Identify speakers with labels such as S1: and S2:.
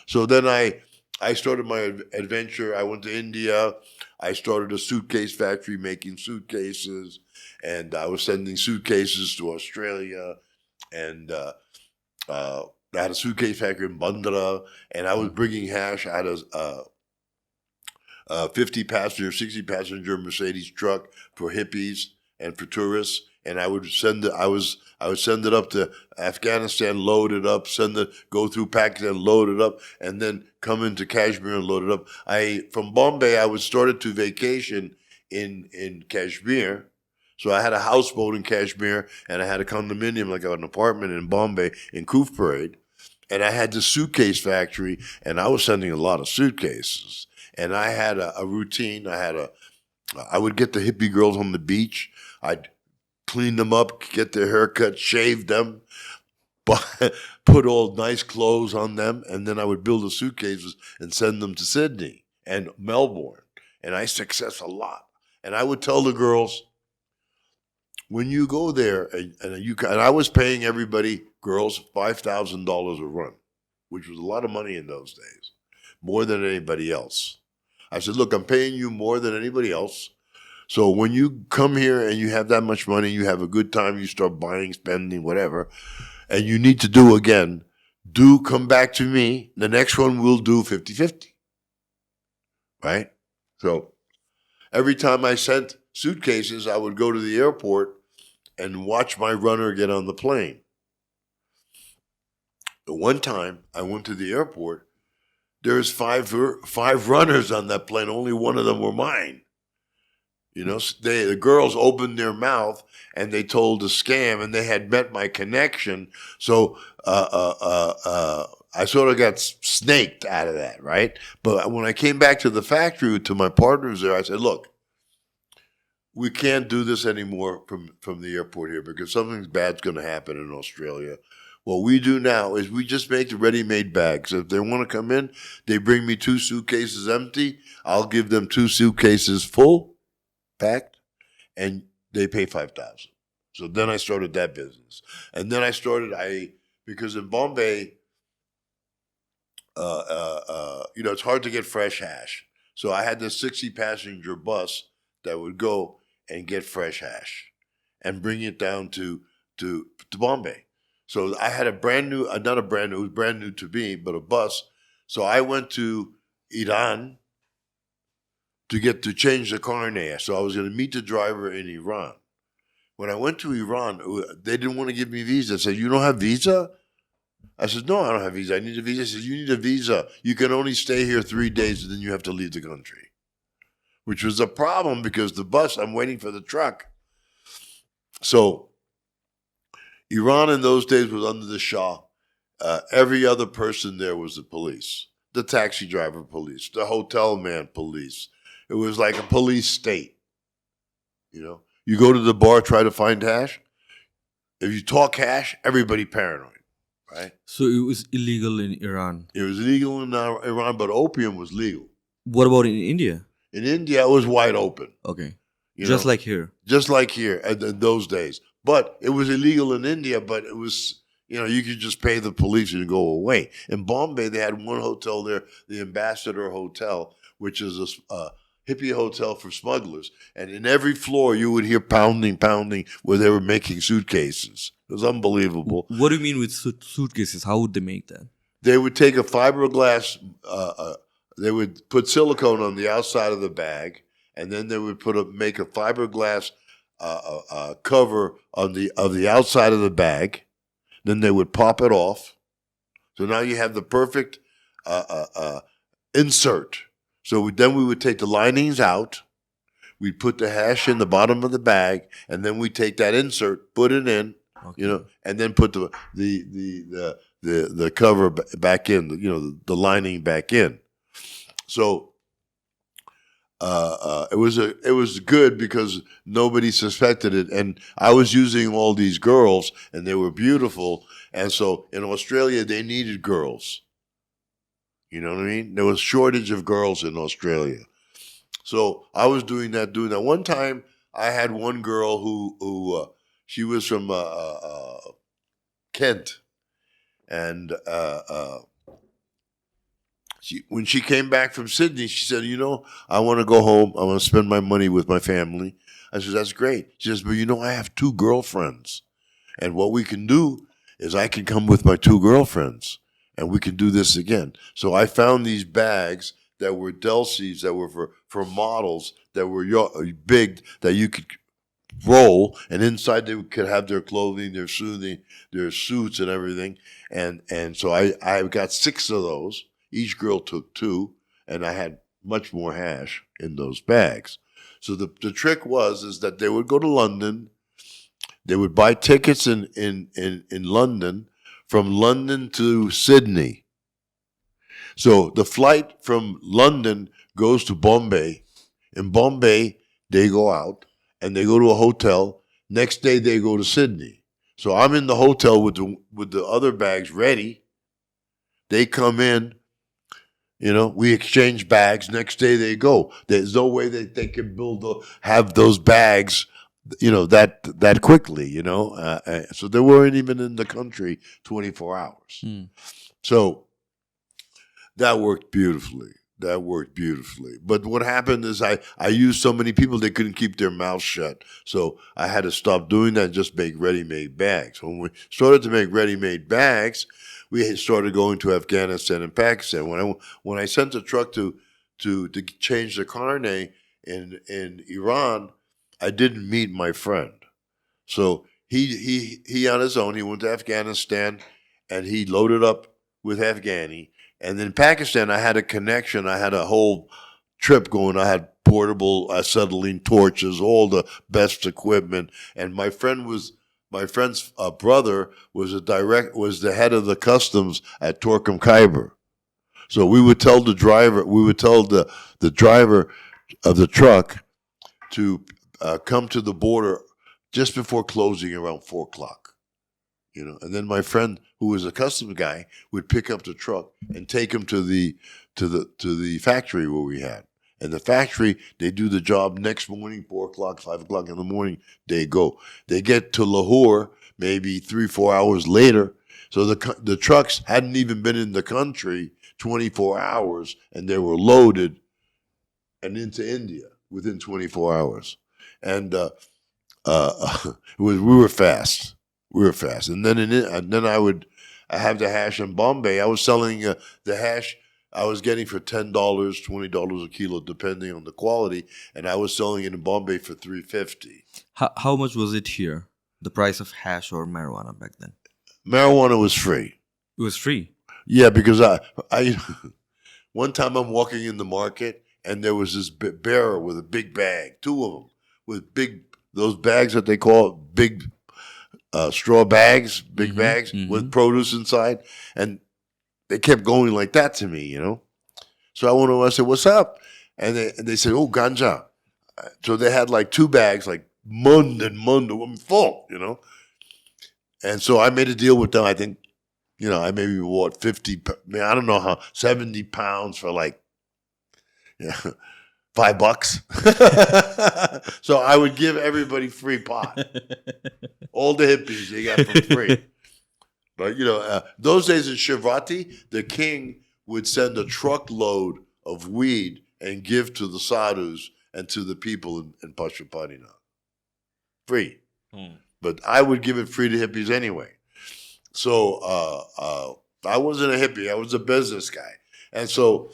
S1: So then I started my adventure. I went to India. I started a suitcase factory making suitcases, and I was sending suitcases to Australia. And I had a suitcase factory in Bandra, and I was bringing hash. I had a 50 passenger, 60 passenger Mercedes truck for hippies and for tourists, and I would send it. I would send it up to Afghanistan, load it up, go through Pakistan, load it up, and then come into Kashmir and load it up. From Bombay, I would started to vacation in Kashmir. So I had a houseboat in Kashmir, and I had a condominium, like an apartment in Bombay in Kuf Parade, and I had the suitcase factory, and I was sending a lot of suitcases. And I had a routine. I would get the hippie girls on the beach. I'd clean them up, get their haircut, shave them, put all nice clothes on them, and then I would build the suitcases and send them to Sydney and Melbourne. And I success a lot. And I would tell the girls, when you go there, and I was paying everybody, girls, $5,000 a run, which was a lot of money in those days, more than anybody else. I said, look, I'm paying you more than anybody else. So when you come here and you have that much money, you have a good time, you start buying, spending, whatever, and you need to do again, do come back to me. The next one we'll do 50-50. Right? So every time I sent suitcases, I would go to the airport and watch my runner get on the plane. The one time I went to the airport, there's five runners on that plane. Only one of them were mine. You know, the girls opened their mouth and they told a scam, and they had met my connection. So I sort of got snaked out of that, right? But when I came back to the factory to my partners there, I said, look, we can't do this anymore from the airport here because something bad's going to happen in Australia. What we do now is we just make the ready-made bags. If they want to come in, they bring me 2 suitcases empty. I'll give them 2 suitcases full, packed, and they pay $5,000. So then I started that business. And then because in Bombay, it's hard to get fresh hash. So I had this 60-passenger bus that would go and get fresh hash and bring it down to Bombay. So I had it was brand new to me, but a bus. So I went to Iran to change the carnet. So I was going to meet the driver in Iran. When I went to Iran, they didn't want to give me a visa. They said, you don't have visa? I said, no, I don't have a visa. I need a visa. He said, you need a visa. You can only stay here 3 days and then you have to leave the country, which was a problem because the bus, I'm waiting for the truck. So Iran in those days was under the Shah. Every other person there was the police, the taxi driver police, the hotel man police. It was like a police state. You know, you go to the bar, try to find hash. If you talk hash, everybody paranoid, right?
S2: So it was illegal in Iran.
S1: It was illegal in Iran, but opium was legal.
S2: What about in India?
S1: In India, it was wide open.
S2: Okay. Just like here.
S1: Just like here in those days. But it was illegal in India, but it was, you could just pay the police and go away. In Bombay, they had one hotel there, the Ambassador Hotel, which is a hippie hotel for smugglers. And in every floor, you would hear pounding where they were making suitcases. It was unbelievable.
S2: What do you mean with suitcases? How would they make that?
S1: They would take a fiberglass, they would put silicone on the outside of the bag, and then they would make a fiberglass cover of the outside of the bag. Then they would pop it off. So now you have the perfect insert. So then we would take the linings out. We'd put the hash in the bottom of the bag, and then we take that insert, put it in,
S2: okay,
S1: and then put the cover back in, the lining back in. So it was good because nobody suspected it, and I was using all these girls, and they were beautiful, and so in Australia they needed girls. You know what I mean? There was shortage of girls in Australia, so I was doing that. One time, I had one girl who she was from Kent, and when she came back from Sydney, she said, I want to go home. I want to spend my money with my family. I said, that's great. She says, but I have 2 girlfriends. And what we can do is I can come with my 2 girlfriends and we can do this again. So I found these bags that were Delcies, that were for models, that were big, that you could roll, and inside they could have their clothing, their suits and everything. And so I got 6 of those. Each girl took 2, and I had much more hash in those bags. So the trick is that they would go to London. They would buy tickets in London, from London to Sydney. So the flight from London goes to Bombay. In Bombay, they go out and they go to a hotel. Next day, they go to Sydney. So I'm in the hotel with the other bags ready. They come in. We exchange bags. Next day they go. There's no way that they can have those bags, that quickly, So they weren't even in the country 24 hours. So that worked beautifully. But what happened is I used so many people, they couldn't keep their mouths shut. So I had to stop doing that and just make ready-made bags. When we started to make ready-made bags, we had started going to Afghanistan and Pakistan. When I sent a truck to change the carnet in Iran, I didn't meet my friend. So he on his own, he went to Afghanistan and he loaded up with Afghani. And then Pakistan, I had a connection. I had a whole trip going. I had portable acetylene torches, all the best equipment. And my friend's brother was the head of the customs at Torkham Khyber. So we would tell the driver of the truck to come to the border just before closing around 4:00. And then my friend, who was a customs guy, would pick up the truck and take him to the factory where we had. And the factory, they do the job next morning, 4:00, 5:00 in the morning, they go. They get to Lahore maybe 3-4 hours later. So the trucks hadn't even been in the country 24 hours, and they were loaded and into India within 24 hours. And we were fast. And then I have the hash in Bombay. I was selling the hash I was getting for $10, $20 a kilo, depending on the quality, and I was selling it in Bombay for $3.50.
S2: How much was it here? The price of hash or marijuana back then?
S1: Marijuana was free.
S2: It was free.
S1: Yeah, because I one time I'm walking in the market and there was this bearer with a big bag, 2 of them with those bags that they call big straw bags, big bags with produce inside, and they kept going like that to me, So I said, "What's up?" And they said, "Oh, ganja." So they had like 2 bags, like I'm full, And so I made a deal with them. I think, I maybe bought 50. I don't know how 70 pounds for like, $5. So I would give everybody free pot. All the hippies they got for free. But those days in Shivrati, the king would send a truckload of weed and give to the sadhus and to the people in Pashupatinath. Free. But I would give it free to hippies anyway. So I wasn't a hippie. I was a business guy. And so